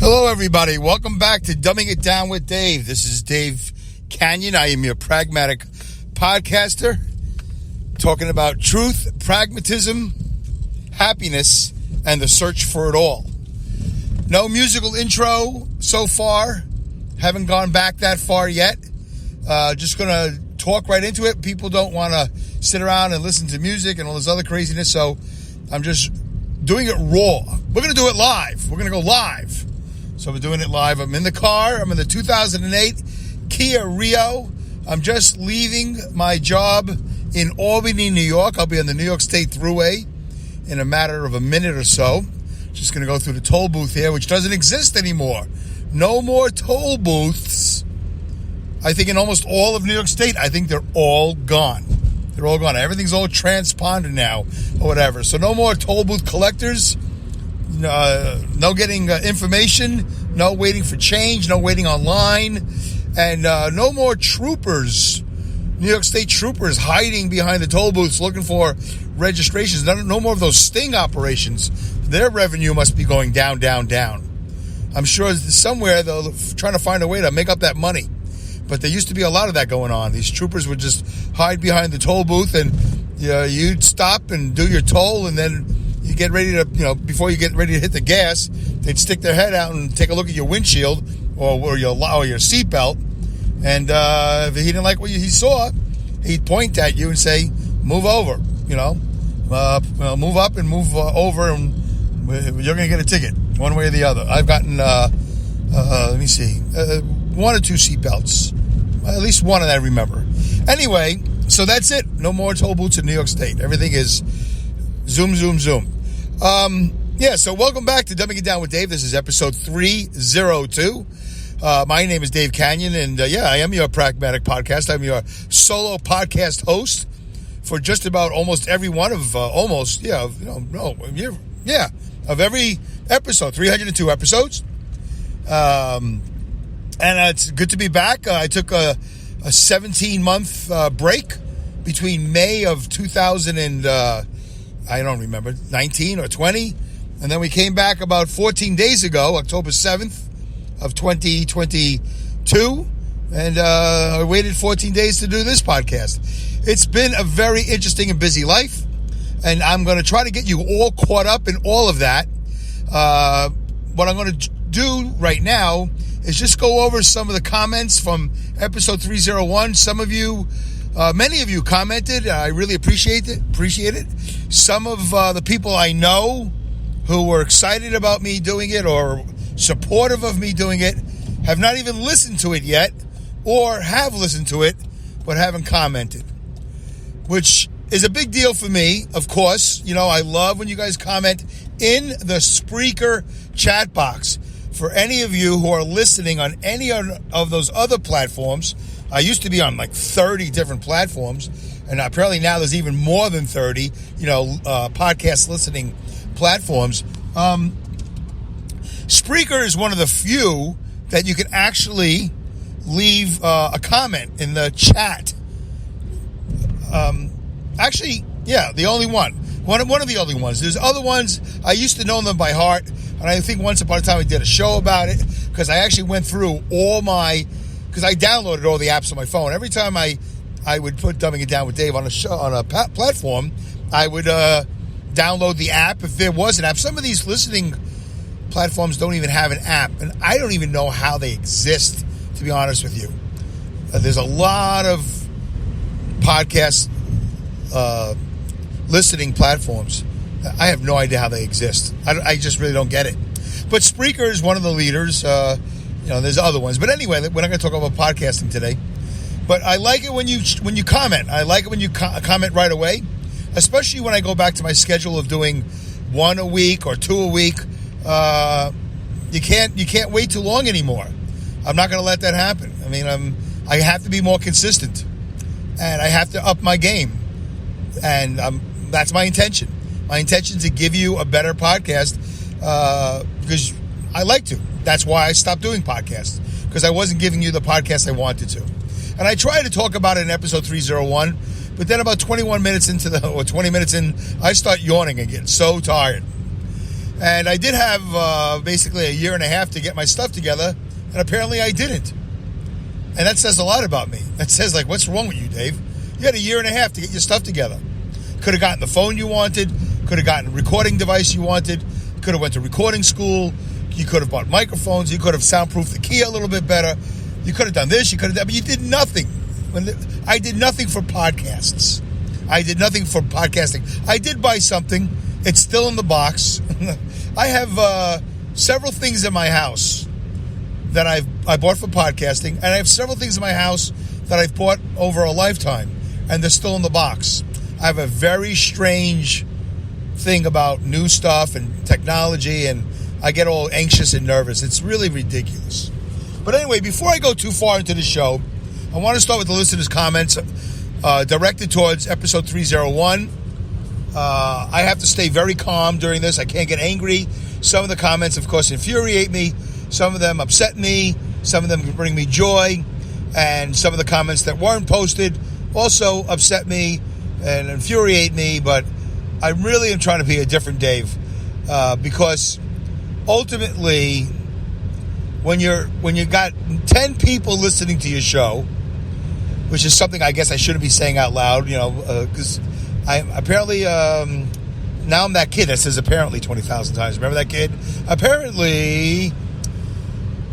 Hello, everybody. Welcome back to Dumbing It Down with Dave. This is Dave Canyon. I am your pragmatic podcaster, talking about truth, pragmatism, happiness, and the search for it all. No musical intro so far. Haven't gone back that far yet. Just going to talk right into it. People don't want to sit around and listen to music and all this other craziness, so I'm just doing it raw. We're going to do it live. We're going to go live. So we're doing it live. I'm in the car. I'm in the 2008 Kia Rio. I'm just leaving my job in Albany, New York. I'll be on the New York State Thruway in a matter of a minute or so. Just going to go through the toll booth here, which doesn't exist anymore. No more toll booths. I think in almost all of New York State, I think they're all gone. They're all gone. Everything's all transponded now or whatever. So no more toll booth collectors. No getting information, no waiting for change, no waiting online, and no more troopers, New York State troopers hiding behind the toll booths looking for registrations. No more of those sting operations. Their revenue must be going down, down, down. I'm sure somewhere they're trying to find a way to make up that money. But there used to be a lot of that going on. These troopers would just hide behind the toll booth, and you'd stop and do your toll, and then you get ready to, before you get ready to hit the gas, they'd stick their head out and take a look at your windshield or your seatbelt. And if he didn't like what he saw, he'd point at you and say, "Move over," move up and move over, and you're going to get a ticket one way or the other. I've gotten, let me see, one or two seatbelts, at least one that I remember. Anyway, so that's it. No more toll booths in New York State. Everything is zoom, zoom, zoom. So welcome back to Dumbing It Down with Dave. This is episode 302. My name is Dave Canyon, and I am your pragmatic podcast. I'm your solo podcast host for just about almost every one of of every episode, 302 episodes. And it's good to be back. I took a 17-month break between May of 2000 and I don't remember, 19 or 20. And then we came back about 14 days ago, October 7th of 2022. And I waited 14 days to do this podcast. It's been a very interesting and busy life. And I'm going to try to get you all caught up in all of that. What I'm going to do right now is just go over some of the comments from episode 301. Many of you commented. I really appreciate it. Some of the people I know who were excited about me doing it or supportive of me doing it have not even listened to it yet, or have listened to it but haven't commented, which is a big deal for me. Of course, I love when you guys comment in the Spreaker chat box. For any of you who are listening on any of those other platforms, I used to be on like 30 different platforms, and apparently now there's even more than 30, podcast listening platforms. Spreaker is one of the few that you can actually leave a comment in the chat. The only one. One of the only ones. There's other ones, I used to know them by heart, and I think once upon a time I did a show about it, because I actually went through because I downloaded all the apps on my phone. Every time I would put Dumbing It Down with Dave on a show, on a platform, I would download the app if there was an app. Some of these listening platforms don't even have an app, and I don't even know how they exist, to be honest with you. There's a lot of podcast listening platforms. I have no idea how they exist. I just really don't get it. But Spreaker is one of the leaders. There's other ones. But anyway, we're not going to talk about podcasting today. But I like it when you comment. I like it when you comment right away, especially when I go back to my schedule of doing one a week or two a week. You can't wait too long anymore. I'm not going to let that happen. I mean, I have to be more consistent, and I have to up my game, and that's my intention. My intention is to give you a better podcast because I like to. That's why I stopped doing podcasts, because I wasn't giving you the podcast I wanted to. And I tried to talk about it in episode 301, but then about 20 minutes in, I start yawning again. So tired. And I did have basically a year and a half to get my stuff together, and apparently I didn't. And that says a lot about me. That says, like, what's wrong with you, Dave? You had a year and a half to get your stuff together. Could have gotten the phone you wanted, could have gotten a recording device you wanted, could have went to recording school, you could have bought microphones, you could have soundproofed the Kia a little bit better, you could have done this, you could have done, but you did nothing. I did nothing for podcasts. I did nothing for podcasting. I did buy something. It's still in the box. I have several things in my house that I bought for podcasting, and I have several things in my house that I've bought over a lifetime, and they're still in the box. I have a very strange thing about new stuff and technology, and I get all anxious and nervous. It's really ridiculous. But anyway, before I go too far into the show, I want to start with the listeners' comments directed towards episode 301. I have to stay very calm during this. I can't get angry. Some of the comments, of course, infuriate me. Some of them upset me. Some of them bring me joy. And some of the comments that weren't posted also upset me and infuriate me. But I really am trying to be a different Dave, because ultimately, when you got 10 people listening to your show, which is something I guess I shouldn't be saying out loud, because I apparently now I'm that kid that says apparently 20,000 times. Remember that kid? Apparently.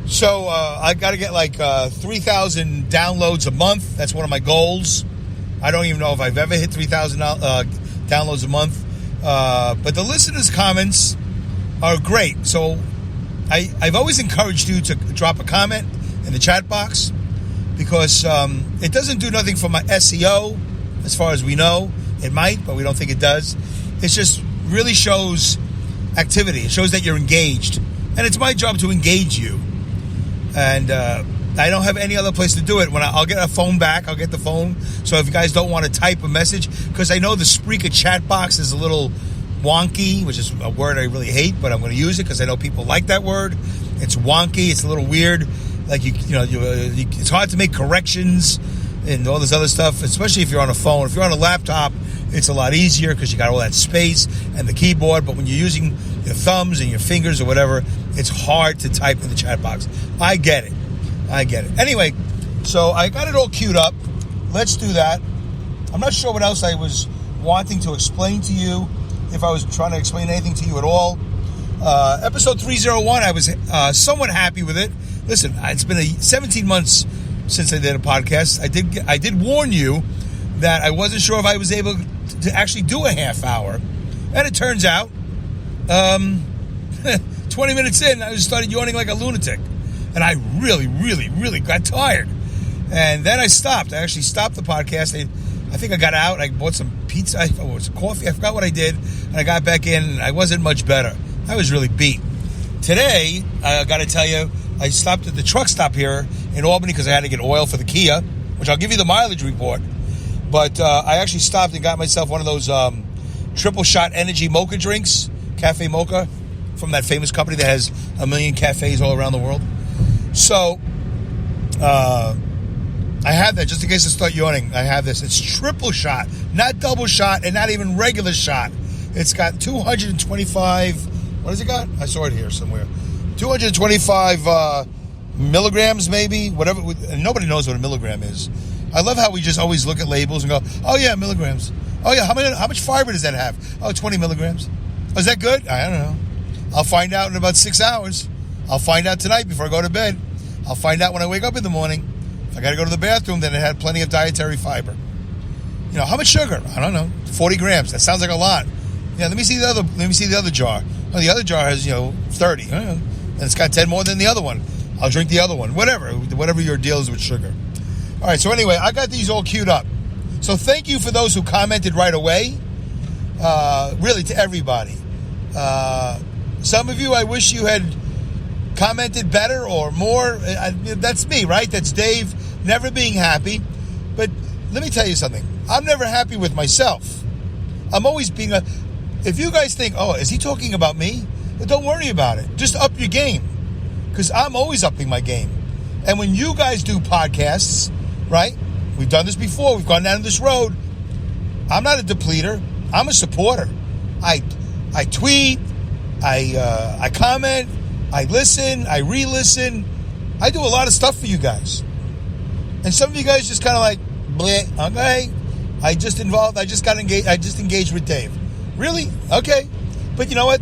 So I got to get like 3,000 downloads a month. That's one of my goals. I don't even know if I've ever hit 3,000 downloads a month. But the listeners' comments are great. So I've always encouraged you to drop a comment in the chat box, because it doesn't do nothing for my SEO, as far as we know. It might, but we don't think it does. It just really shows activity. It shows that you're engaged. And it's my job to engage you. And I don't have any other place to do it. When I'll get a phone back, I'll get the phone. So if you guys don't want to type a message, because I know the Spreaker chat box is a little wonky, which is a word I really hate, but I'm going to use it because I know people like that word. It's wonky. It's a little weird. Like, it's hard to make corrections and all this other stuff, especially if you're on a phone. If you're on a laptop, it's a lot easier because you got all that space and the keyboard. But when you're using your thumbs and your fingers or whatever, it's hard to type in the chat box. I get it. Anyway, so I got it all queued up. Let's do that. I'm not sure what else I was wanting to explain to you, if I was trying to explain anything to you at all. Episode 301, I was somewhat happy with it. Listen, it's been 17 months since I did a podcast. I did warn you that I wasn't sure if I was able to actually do a half hour. And it turns out, 20 minutes in, I just started yawning like a lunatic. And I really, really, really got tired. And then I stopped. I actually stopped the podcast. I think I got out. I bought some pizza, or some coffee. I forgot what I did. And I got back in, and I wasn't much better. I was really beat. Today, I got to tell you, I stopped at the truck stop here in Albany because I had to get oil for the Kia, which I'll give you the mileage report. But I actually stopped and got myself one of those triple shot energy mocha drinks, Cafe Mocha, from that famous company that has 1 million cafes all around the world. So I have that just in case I start yawning. I have this. It's triple shot, not double shot, and not even regular shot. It's got 225. What has it got? I saw it here somewhere. 225 milligrams, maybe, whatever. And nobody knows what a milligram is. I love how we just always look at labels and go, "Oh yeah, milligrams. Oh yeah, how much fiber does that have? Oh, 20 milligrams. Oh, is that good? I don't know. I'll find out in about 6 hours. I'll find out tonight before I go to bed. I'll find out when I wake up in the morning. If I got to go to the bathroom, then it had plenty of dietary fiber. How much sugar? I don't know. 40 grams. That sounds like a lot. Yeah, let me see the other jar. Oh, the other jar has 30. And it's got 10 more than the other one. I'll drink the other one. Whatever your deal is with sugar. All right. So anyway, I got these all queued up. So thank you for those who commented right away. Really, to everybody. Some of you, I wish you had commented better or more. That's me, right? That's Dave never being happy. But let me tell you something. I'm never happy with myself. I'm always being if you guys think, oh, is he talking about me? Well, don't worry about it. Just up your game. Because I'm always upping my game. And when you guys do podcasts, right? We've done this before. We've gone down this road. I'm not a depleter. I'm a supporter. I tweet. I comment, I listen, I re-listen. I do a lot of stuff for you guys. And some of you guys just kind of like, bleh, okay. I just engaged with Dave. Really? Okay. But you know what?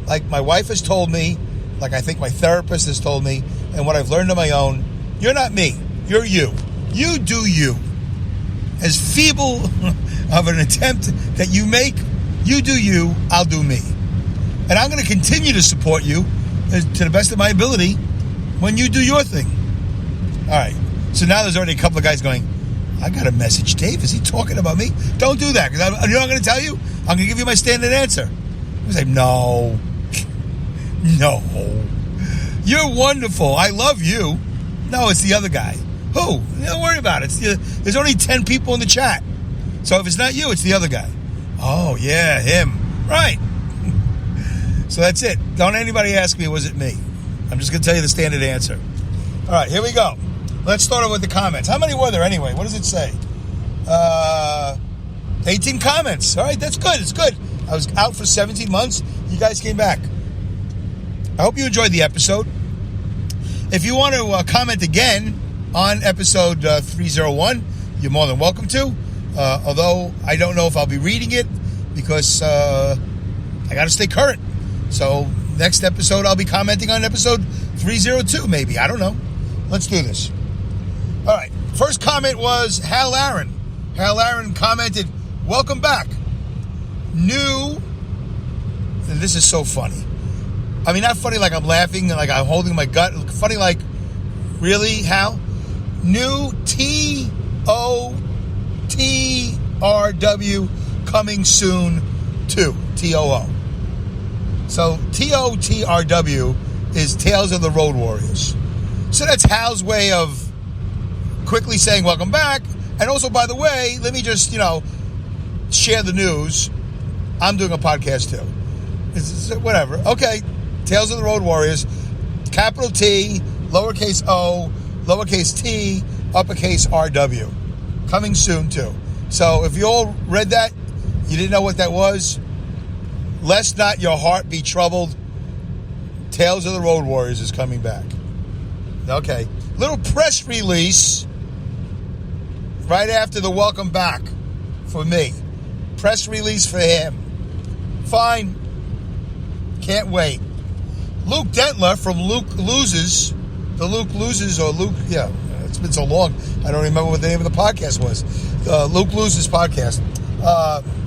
Like my wife has told me, like I think my therapist has told me, and what I've learned on my own, you're not me. You're you. You do you. As feeble of an attempt that you make, you do you, I'll do me. And I'm going to continue to support you to the best of my ability when you do your thing. All right. So now there's already a couple of guys going, I got a message, Dave. Is he talking about me? Don't do that. Because you know what I'm going to tell you? I'm going to give you my standard answer. I say, no. No. You're wonderful. I love you. No, it's the other guy. Who? Don't worry about it. There's only 10 people in the chat. So if it's not you, it's the other guy. Oh, yeah, him. Right. So that's it. Don't anybody ask me, was it me? I'm just going to tell you the standard answer. All right, here we go. Let's start with the comments. How many were there anyway? What does it say? 18 comments. All right, that's good. It's good. I was out for 17 months. You guys came back. I hope you enjoyed the episode. If you want to comment again on episode 301, you're more than welcome to. Although I don't know if I'll be reading it because I got to stay current. So next episode, I'll be commenting on episode 302, maybe. I don't know. Let's do this. All right. First comment was Hal Aaron. Hal Aaron commented, welcome back. New, and this is so funny. I mean, not funny like I'm laughing, like I'm holding my gut. Funny like, really, Hal? New TOTRW coming soon too. TOO. So TOTRW is Tales of the Road Warriors. So that's Hal's way of quickly saying welcome back. And also, by the way, let me just, share the news. I'm doing a podcast too. It's whatever. Okay. Tales of the Road Warriors. Capital T, lowercase o, lowercase t, uppercase RW. Coming soon too. So if you all read that, you didn't know what that was, lest not your heart be troubled. Tales of the Road Warriors is coming back. Okay. Little press release right after the welcome back for me. Press release for him. Fine. Can't wait. Luke Dentler from Luke Loses. The Luke Loses or Luke, yeah, it's been so long. I don't remember what the name of the podcast was. Luke Loses podcast.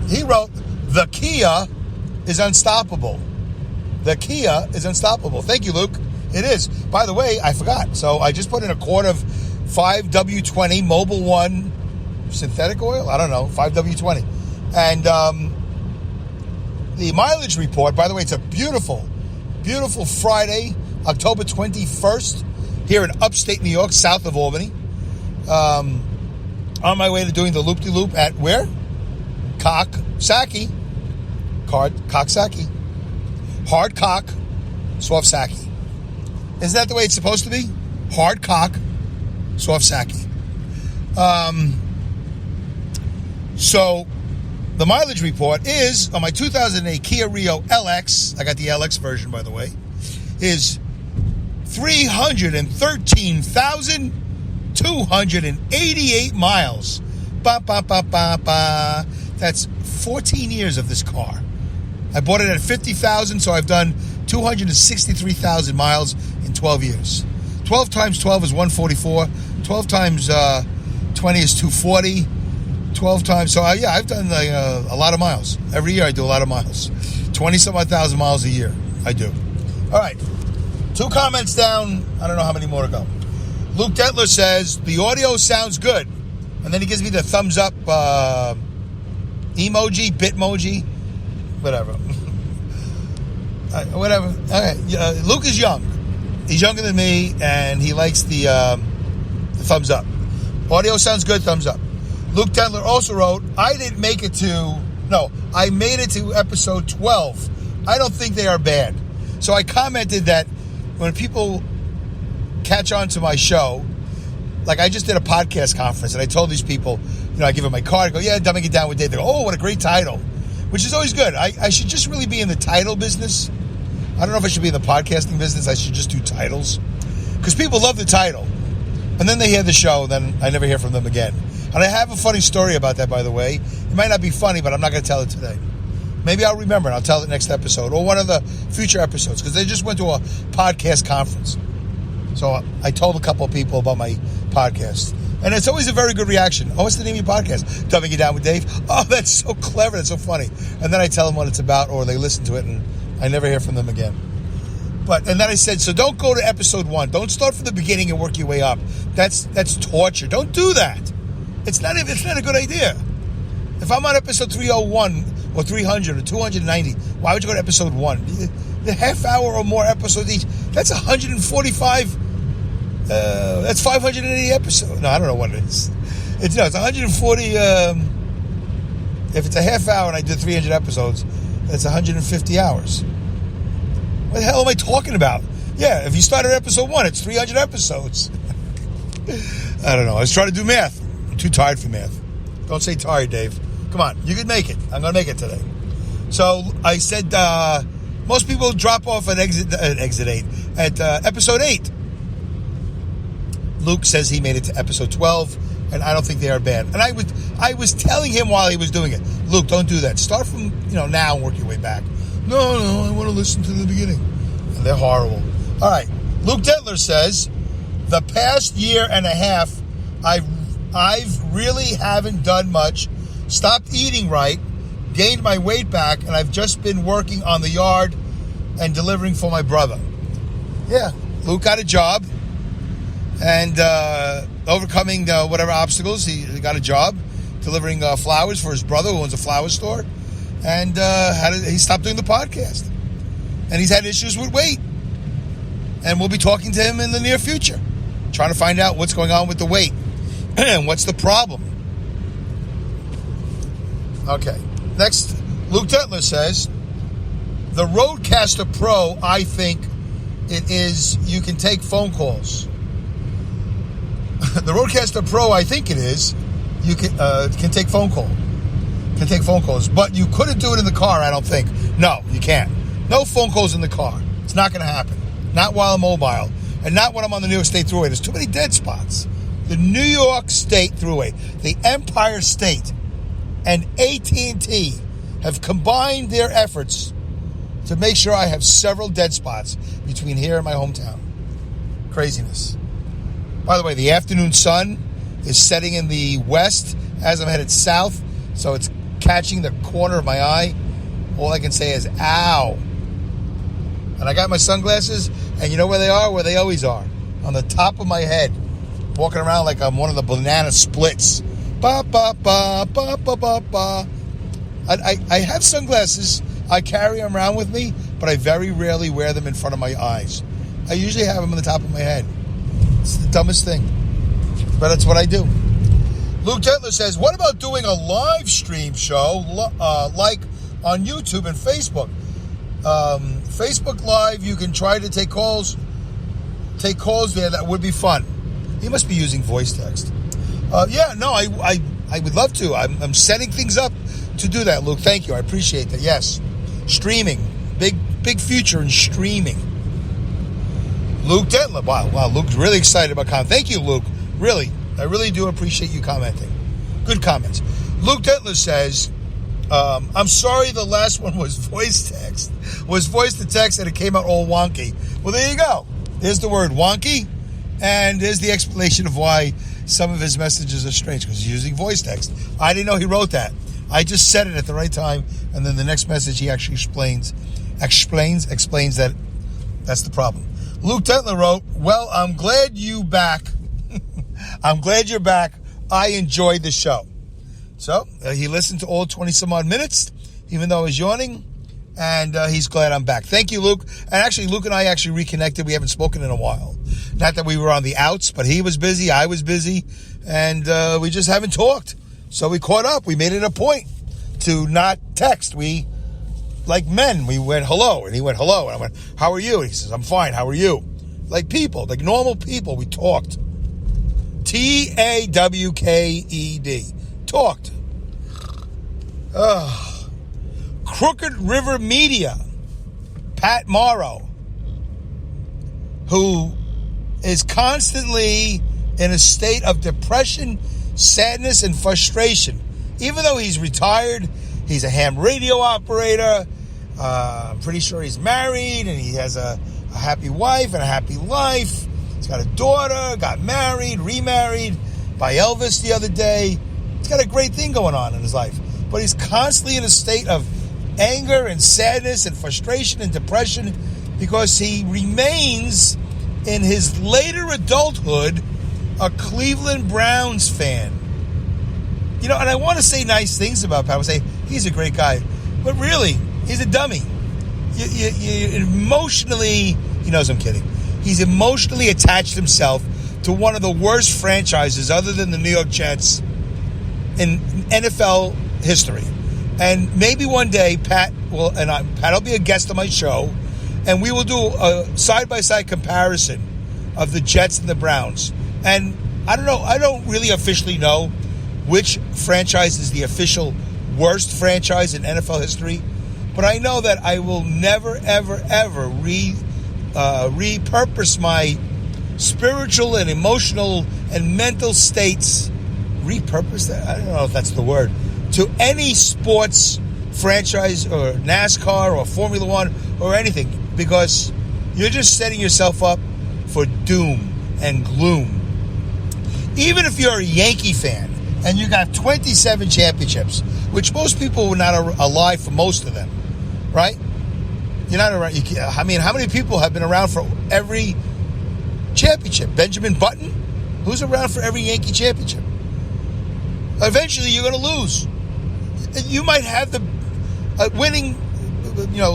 He wrote, the Kia is unstoppable. The Kia is unstoppable. Thank you, Luke. It is. By the way, I forgot. So I just put in a quart of 5W20 Mobil 1 synthetic oil. I don't know. 5W20. And the mileage report, by the way, it's a beautiful, beautiful Friday, October 21st, here in upstate New York, south of Albany. On my way to doing the loop-de-loop at where? Coxsackie. Coxsackie. Hard cock, soft sacky. Isn't that the way it's supposed to be? Hard cock, soft sacky. So the mileage report is on my 2008 Kia Rio LX. I got the LX version, by the way. Is 313,288 miles. Ba, ba, ba, ba, ba. That's 14 years of this car. I bought it at 50,000, so I've done 263,000 miles in 12 years. 12 times 12 is 144. 12 times 20 is 240. 12 times, so I've done a lot of miles. Every year I do a lot of miles. 20-some-odd thousand miles a year. I do. All right. 2 comments down. I don't know how many more to go. Luke Dentler says, the audio sounds good. And then he gives me the thumbs up emoji, bitmoji, whatever. Whatever. Okay. Luke is young. He's younger than me, and he likes the thumbs up. Audio sounds good, thumbs up. Luke Dentler also wrote, I made it to episode 12. I don't think they are bad. So I commented that when people catch on to my show, like I just did a podcast conference, and I told these people, I give them my card, I go, yeah, dumbing it down with Dave. They go, oh, what a great title, which is always good. I should just really be in the title business. I don't know if I should be in the podcasting business. I should just do titles. Because people love the title. And then they hear the show, then I never hear from them again. And I have a funny story about that, by the way. It might not be funny, but I'm not going to tell it today. Maybe I'll remember and I'll tell it next episode or one of the future episodes, because they just went to a podcast conference. So I told a couple of people about my podcast. And it's always a very good reaction. Oh, what's the name of your podcast? Dumbing It Down with Dave? Oh, that's so clever. That's so funny. And then I tell them what it's about, or they listen to it, and I never hear from them again. And then I said, so don't go to episode 1. Don't start from the beginning and work your way up. That's torture. Don't do that. It's not a good idea. If I'm on episode 301 or 300 or 290, why would you go to episode 1? The half hour or more episodes each, that's 145. That's 580 episodes. No, I don't know what it is. It's 140. If it's a half hour and I did 300 episodes, that's 150 hours. What the hell am I talking about? Yeah, if you start at episode 1, it's 300 episodes. I don't know. I was trying to do math. I'm too tired for math. Don't say tired, Dave. Come on, you can make it. I'm going to make it today. So I said most people drop off at exit 8 at episode 8. Luke says he made it to episode 12, and I don't think they are bad. And I was telling him while he was doing it, Luke, don't do that. Start from now and work your way back. No, I want to listen to the beginning. And they're horrible. All right, Luke Detler says, the past year and a half, I've really haven't done much. Stopped eating right, gained my weight back, and I've just been working on the yard and delivering for my brother. Yeah, Luke got a job. And overcoming whatever obstacles, he got a job delivering flowers for his brother who owns a flower store. And he stopped doing the podcast. And he's had issues with weight. And we'll be talking to him in the near future, trying to find out what's going on with the weight and what's the problem. Okay. Next, Luke Detler says, the Rodecaster Pro, I think it is, you can take phone calls. The Rodecaster Pro, I think it is, you can take phone calls. Can take phone calls, but you couldn't do it in the car, I don't think. No, you can't. No phone calls in the car. It's not going to happen. Not while I'm mobile, and not when I'm on the New York State Thruway. There's too many dead spots. The New York State Thruway, the Empire State, and AT&T have combined their efforts to make sure I have several dead spots between here and my hometown. Craziness. By the way, the afternoon sun is setting in the west as I'm headed south, so it's catching the corner of my eye. All I can say is, ow. And I got my sunglasses, and you know where they are? Where they always are. On the top of my head. Walking around like I'm one of the banana splits. Ba, ba, ba, ba, ba, ba, ba. I have sunglasses. I carry them around with me, but I very rarely wear them in front of my eyes. I usually have them on the top of my head. It's the dumbest thing. But that's what I do. Luke Detler says, what about doing a live stream show like on YouTube and Facebook? Facebook Live, you can try to take calls there. That would be fun. He must be using voice text. I would love to. I'm setting things up to do that, Luke. Thank you. I appreciate that. Yes. Streaming. Big future in streaming. Luke Detler. Wow. Luke's really excited about comments. Thank you, Luke. Really. I really do appreciate you commenting. Good comments. Luke Detler says, I'm sorry the last one was voice to text and it came out all wonky. Well, there you go. There's the word wonky, and there's the explanation of why some of his messages are strange, because he's using voice text. I didn't know he wrote that. I just said it at the right time, and then the next message he actually explains that that's the problem. Luke Detler wrote, well, I'm glad you're back. I'm glad you're back. I enjoyed the show. So he listened to all 20 some odd minutes, even though I was yawning, and he's glad I'm back. Thank you, Luke. And actually, Luke and I actually reconnected. We haven't spoken in a while. Not that we were on the outs, but he was busy, I was busy, and we just haven't talked. So we caught up. We made it a point to not text. We, like men, we went hello, and he went hello, and I went, how are you? And he says, I'm fine, how are you? Like people, like normal people, we talked. T-A-W-K-E-D. Talked. Crooked River Media. Pat Morrow, who is constantly in a state of depression, sadness, and frustration. Even though he's retired, he's a ham radio operator. I'm pretty sure he's married, and he has a happy wife and a happy life. He's got a daughter, got married, remarried by Elvis the other day. He's got a great thing going on in his life. But he's constantly in a state of anger and sadness and frustration and depression because he remains, in his later adulthood, a Cleveland Browns fan. You know, and I want to say nice things about Pat. I would say he's a great guy. But really, he's a dummy. You emotionally, he knows I'm kidding. He's emotionally attached himself to one of the worst franchises other than the New York Jets in NFL history. And maybe one day Pat will be a guest on my show, and we will do a side-by-side comparison of the Jets and the Browns. And I don't know, I don't really officially know which franchise is the official worst franchise in NFL history, but I know that I will never, ever, ever repurpose my spiritual and emotional and mental states, repurpose that? I don't know if that's the word, to any sports franchise or NASCAR or Formula One or anything, because you're just setting yourself up for doom and gloom. Even if you're a Yankee fan and you got 27 championships, which most people were not alive for most of them, right? You're not around. I mean, how many people have been around for every championship? Benjamin Button, who's around for every Yankee championship? Eventually, you're going to lose. You might have the winning,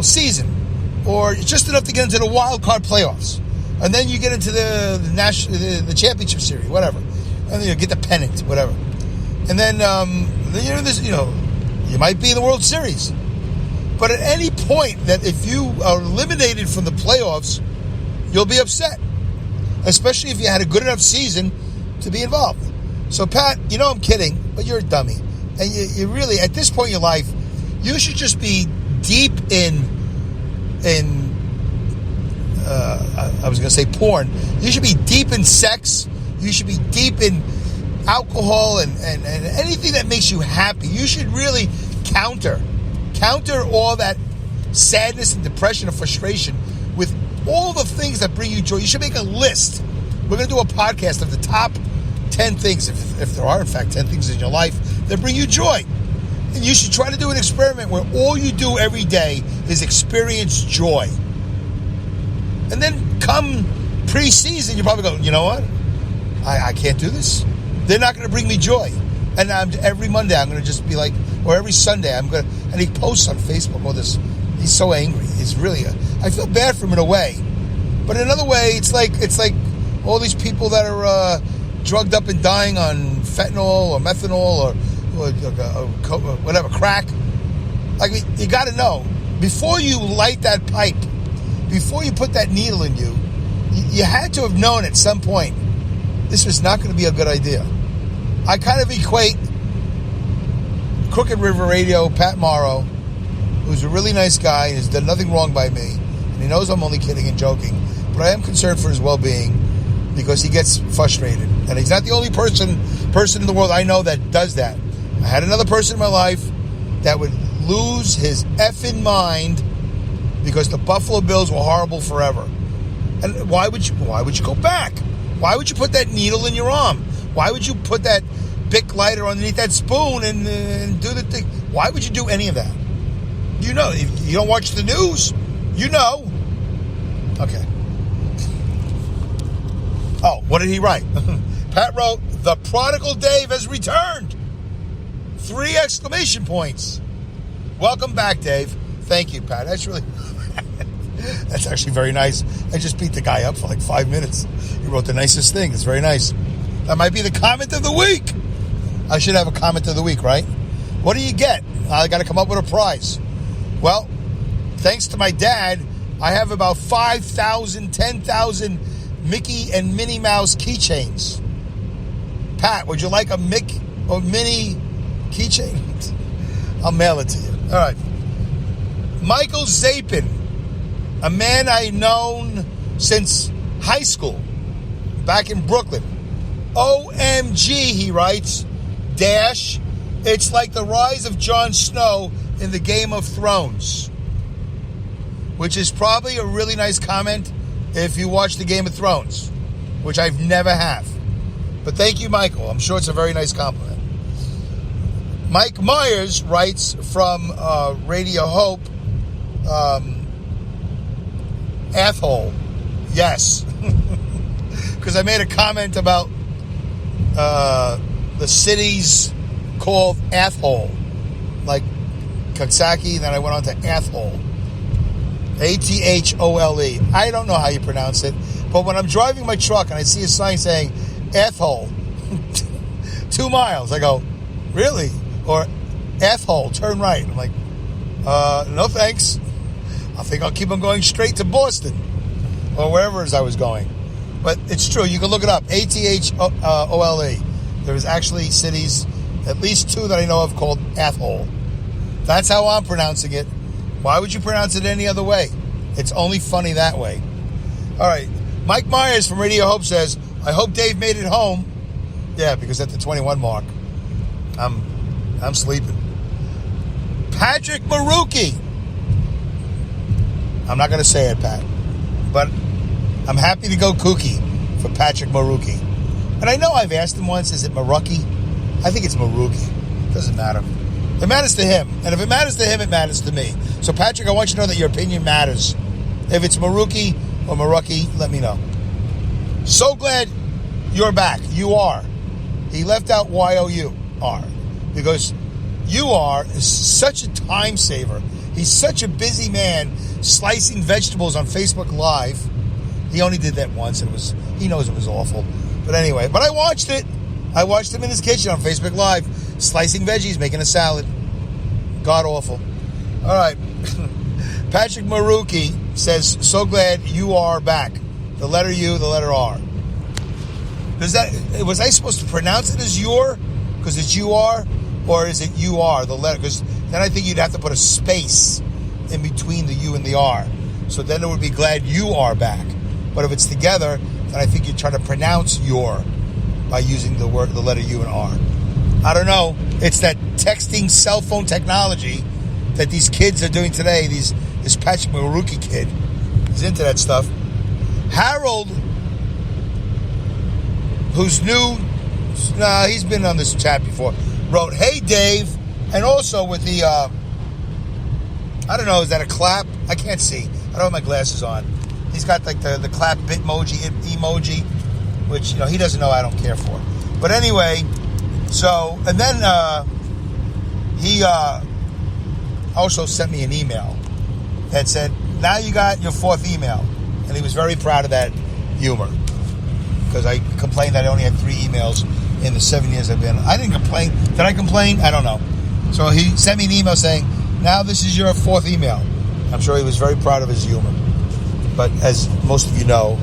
season, or just enough to get into the wild card playoffs, and then you get into the championship series, whatever, and then you get the pennant, whatever, and then you might be in the World Series. But at any point that if you are eliminated from the playoffs, you'll be upset, especially if you had a good enough season to be involved. So, Pat, I'm kidding, but you're a dummy. And you really, at this point in your life, you should just be deep in I was going to say porn. You should be deep in sex. You should be deep in alcohol and anything that makes you happy. You should really counter all that sadness and depression and frustration with all the things that bring you joy. You should make a list. We're going to do a podcast of the top 10 things, if there are in fact 10 things in your life that bring you joy. And you should try to do an experiment where all you do every day is experience joy. And then come pre-season, you probably go, you know what? I can't do this. They're not going to bring me joy. And every Monday I'm going to just be like, or every Sunday I'm going to, and he posts on Facebook all this. He's so angry. He's really, I feel bad for him in a way. But in another way, it's like all these people that are drugged up and dying on fentanyl or methanol or whatever, crack. Like, you got to know, before you light that pipe, before you put that needle in you, you had to have known at some point this was not going to be a good idea. I kind of equate Crooked River Radio, Pat Morrow, who's a really nice guy and has done nothing wrong by me, and he knows I'm only kidding and joking, but I am concerned for his well-being because he gets frustrated. And he's not the only person in the world I know that does that. I had another person in my life that would lose his effing mind because the Buffalo Bills were horrible forever. And why would you go back? Why would you put that needle in your arm? Why would you put that Bic lighter underneath that spoon and do the thing? Why would you do any of that? You know, if you don't watch the news, you know. Okay. Oh, what did he write? Pat wrote, "The prodigal Dave has returned." 3 exclamation points. Welcome back, Dave. Thank you, Pat. That's actually very nice. I just beat the guy up for like 5 minutes. He wrote the nicest thing. It's very nice. That might be the comment of the week. I should have a comment of the week, right? What do you get? I got to come up with a prize. Well, thanks to my dad, I have about 5,000, 10,000 Mickey and Minnie Mouse keychains. Pat, would you like a Mick or Minnie keychain? I'll mail it to you. All right. Michael Zapin a man I've known since high school, back in Brooklyn. OMG, he writes, dash, it's like the rise of Jon Snow in the Game of Thrones. Which is probably a really nice comment if you watch the Game of Thrones, which I've never have. But thank you, Michael. I'm sure it's a very nice compliment. Mike Myers writes from Radio Hope, Athole. Yes. Because I made a comment about the cities called Athole. Like Coxsackie, then I went on to Athole. Athole. I don't know how you pronounce it, but when I'm driving my truck and I see a sign saying Athole, 2 miles, I go, really? Or Athole, turn right. I'm like, no thanks. I think I'll keep on going straight to Boston or wherever it is I was going. But it's true. You can look it up. Athole. There's actually cities, at least 2 that I know of, called Athole. That's how I'm pronouncing it. Why would you pronounce it any other way? It's only funny that way. All right. Mike Myers from Radio Hope says, I hope Dave made it home. Yeah, because at the 21 mark, I'm sleeping. Patrick Maruki. I'm not going to say it, Pat. But I'm happy to go kooky for Patrick Maruki. And I know I've asked him once, is it Maruki? I think it's Maruki. Doesn't matter. It matters to him. And if it matters to him, it matters to me. So, Patrick, I want you to know that your opinion matters. If it's Maruki or Maruki, let me know. So glad you're back. You are. He left out Y-O-U-R. Because you are such a time saver. He's such a busy man slicing vegetables on Facebook Live. He only did that once. He knows it was awful. But anyway, but I watched it. I watched him in his kitchen on Facebook Live, slicing veggies, making a salad. God awful. All right. Patrick Maruki says, so glad you are back. The letter U, the letter R. Was I supposed to pronounce it as your? Because it's you are? Or is it you are, the letter? Because then I think you'd have to put a space in between the U and the R. So then it would be glad you are back. But if it's together, then I think you're trying to pronounce your by using the letter U and R. I don't know. It's that texting cell phone technology that these kids are doing today. This Patrick Maruki kid is into that stuff. Harold, who's new, he's been on this chat before, wrote, hey, Dave, and also with the, I don't know, is that a clap? I can't see. I don't have my glasses on. He's got like the clap emoji, which, he doesn't know I don't care for. But anyway, so, and then he also sent me an email that said, now you got your 4th email. And he was very proud of that humor. Because I complained that I only had 3 emails in the 7 years I've been. I didn't complain. Did I complain? I don't know. So he sent me an email saying, now this is your 4th email. I'm sure he was very proud of his humor. But as most of you know,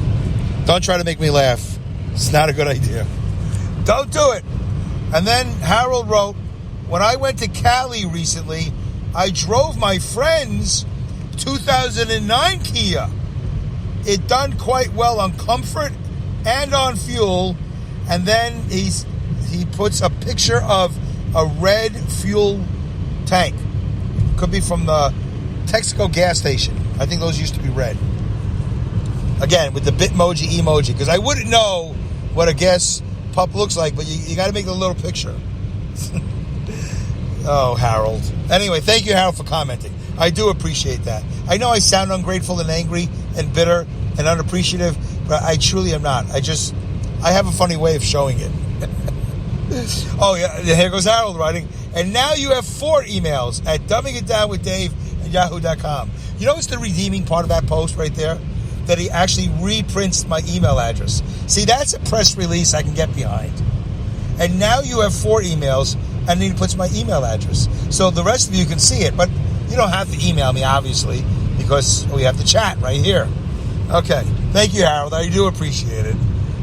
don't try to make me laugh. It's not a good idea. Don't do it. And then Harold wrote, when I went to Cali recently, I drove my friend's 2009 Kia. It done quite well on comfort and on fuel. And then he puts a picture of a red fuel tank. Could be from the Texaco gas station. I think those used to be red. Again, with the Bitmoji emoji. Because I wouldn't know what a gas pump looks like, but you got to make a little picture. Oh, Harold. Anyway, thank you, Harold, for commenting. I do appreciate that. I know I sound ungrateful and angry and bitter and unappreciative, but I truly am not. I have a funny way of showing it. Oh, yeah, here goes Harold writing. And now you have 4 emails at dumbingitdownwithdave@yahoo.com. You know what's the redeeming part of that post right there? That he actually reprints my email address. See, that's a press release I can get behind. And now you have 4 emails, and then he puts my email address. So the rest of you can see it, but you don't have to email me, obviously, because we have the chat right here. Okay. Thank you, Harold. I do appreciate it.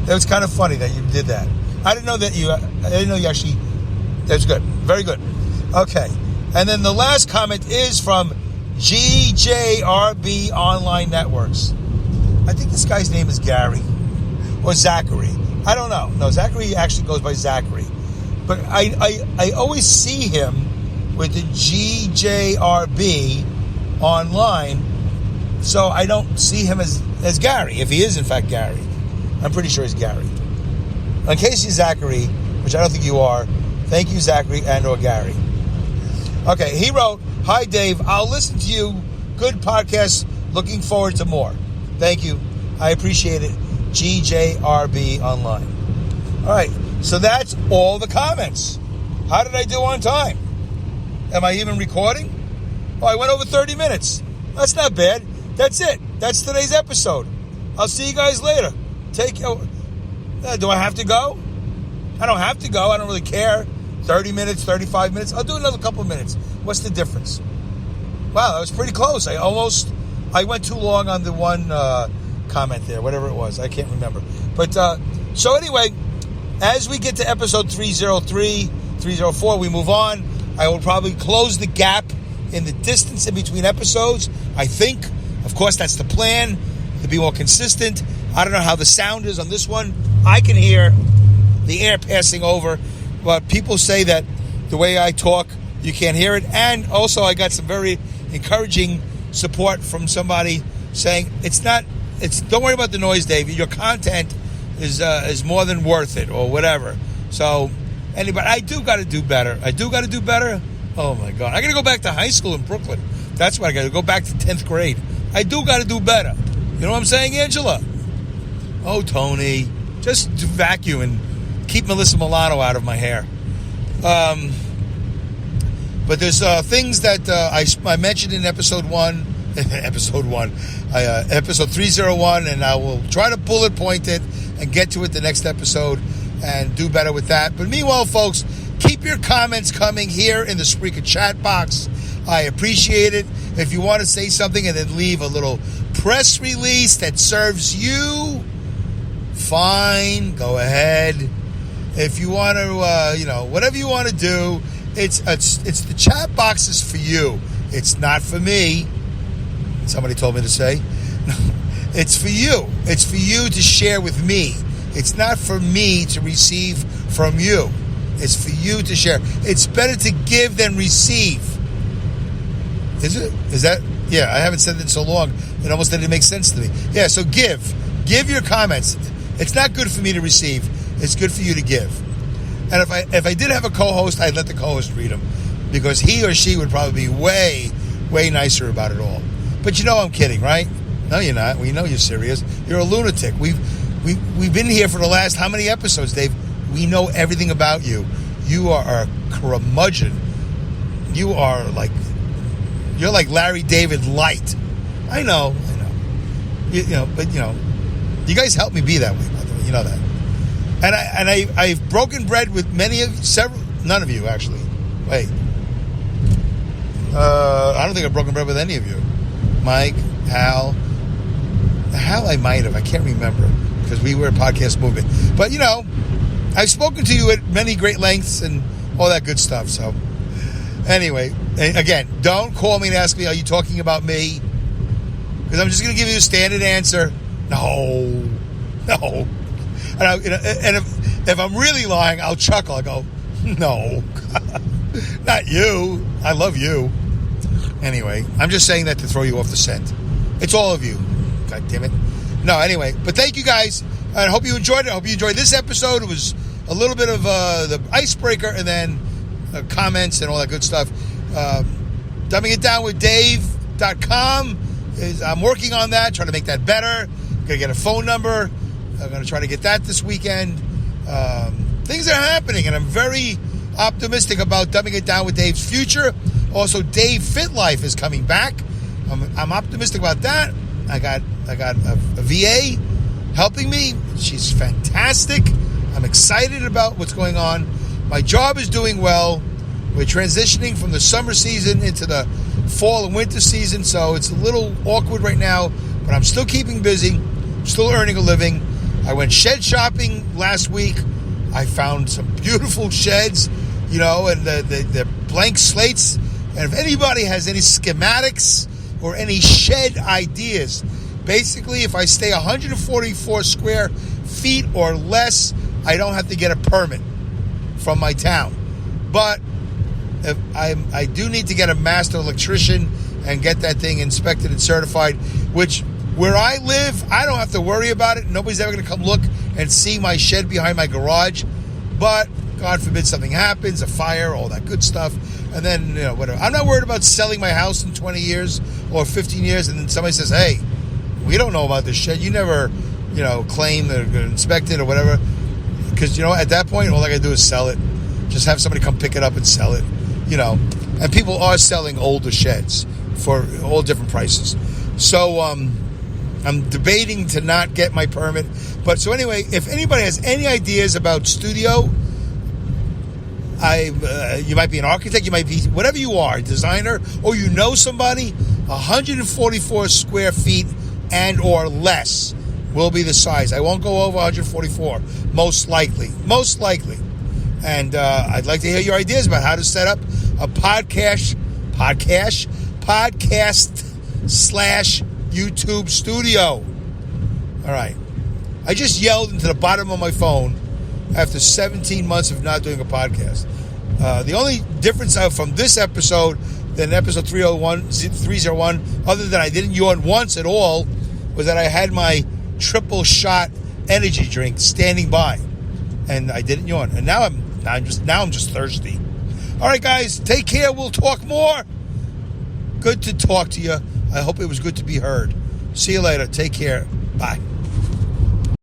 It was kind of funny that you did that. I didn't know you actually, that's good. Very good. Okay. And then the last comment is from GJRB Online Networks. I think this guy's name is Gary or Zachary. I don't know. No, Zachary actually goes by Zachary. But I always see him with the GJRB Online, so I don't see him as Gary, if he is in fact Gary. I'm pretty sure he's Gary. In case you're Zachary, which I don't think you are, thank you, Zachary and or Gary. Okay, he wrote, "Hi, Dave. I'll listen to you. Good podcast. Looking forward to more. Thank you. I appreciate it. GJRB Online." All right, so that's all the comments. How did I do on time? Am I even recording? Oh, I went over 30 minutes. That's not bad. That's it. That's today's episode. I'll see you guys later. Take care. Do I have to go? I don't have to go. I don't really care. 30 minutes, 35 minutes. I'll do another couple of minutes. What's the difference? Wow, that was pretty close. I went too long on the one comment there, whatever it was. I can't remember. But, so anyway, as we get to episode 303, 304, we move on. I will probably close the gap in the distance in between episodes. I think, of course, that's the plan, to be more consistent. I don't know how the sound is on this one. I can hear the air passing over, but people say that the way I talk, you can't hear it. And also, I got some very encouraging support from somebody saying, don't worry about the noise, Dave. Your content is more than worth it, or whatever. So, anybody, I do got to do better. Oh my God. I got to go back to high school in Brooklyn. That's what I got to go back to 10th grade. I do got to do better. You know what I'm saying, Angela? Oh, Tony, just vacuum and keep Melissa Milano out of my hair. But there's things that I mentioned in episode 1, episode 301, and I will try to bullet point it and get to it the next episode and do better with that. But meanwhile, folks, keep your comments coming here in the Spreaker chat box. I appreciate it. If you want to say something and then leave a little press release that serves you, fine, go ahead. If you want to, whatever you want to do, it's the chat box is for you. It's not for me. Somebody told me to say. It's for you. It's for you to share with me. It's not for me to receive from you. It's for you to share. It's better to give than receive. Is it? Is that? Yeah, I haven't said that in so long. It almost didn't make sense to me. Yeah, so give. Give your comments. It's not good for me to receive. It's good for you to give. And if I did have a co-host, I'd let the co-host read them, because he or she would probably be way, way nicer about it all. But you know I'm kidding, right? No, you're not. We know you're serious. You're a lunatic. We've been here for the last how many episodes, Dave? We know everything about you. You are a curmudgeon. You're like Larry David Light. I know. But you guys help me be that way, by the way. You know that. And I've broken bread with none of you actually. Wait. I don't think I've broken bread with any of you. Mike, Hal. Hal I might have. I can't remember, because we were a podcast movement. But, I've spoken to you at many great lengths and all that good stuff. So, anyway, again, don't call me and ask me, are you talking about me? Because I'm just going to give you a standard answer. No. And if I'm really lying, I'll chuckle. I go, no, not you. I love you. Anyway, I'm just saying that to throw you off the scent. It's all of you. God damn it. No, anyway, but thank you guys. I hope you enjoyed it. I hope you enjoyed this episode. It was a little bit of the icebreaker, and then comments and all that good stuff. Dumbing it down with Dave.com. I'm working on that, trying to make that better. I'm going to get a phone number. I'm going to try to get that this weekend. Things are happening, and I'm very optimistic about Dumbing It Down with Dave's future. Also, Dave Fit Life is coming back. I'm optimistic about that. I got a VA helping me. She's fantastic. I'm excited about what's going on. My job is doing well. We're transitioning from the summer season into the fall and winter season, so it's a little awkward right now, but I'm still keeping busy. I'm still earning a living. I went shed shopping last week. I found some beautiful sheds, and the blank slates And if anybody has any schematics or any shed ideas, basically if I stay 144 square feet or less, I don't have to get a permit from my town. But if I do need to get a master electrician and get that thing inspected and certified, which where I live, I don't have to worry about it. Nobody's ever going to come look and see my shed behind my garage. But God forbid something happens, a fire, all that good stuff. And then, whatever. I'm not worried about selling my house in 20 years or 15 years. And then somebody says, hey, we don't know about this shed. You never, claim that it's inspected or whatever. Because, at that point, all I got to do is sell it. Just have somebody come pick it up and sell it. And people are selling older sheds for all different prices. So, I'm debating to not get my permit. But so anyway, if anybody has any ideas about studio, you might be an architect, you might be whatever you are, a designer, or somebody, 144 square feet and or less will be the size. I won't go over 144, most likely. And I'd like to hear your ideas about how to set up a podcast / YouTube studio. All right. I just yelled into the bottom of my phone after 17 months of not doing a podcast. The only difference from this episode than episode 301, other than I didn't yawn once at all, was that I had my triple shot energy drink standing by, and I didn't yawn. And now I'm just thirsty. All right, guys, take care. We'll talk more. Good to talk to you. I hope it was good to be heard. See you later. Take care. Bye.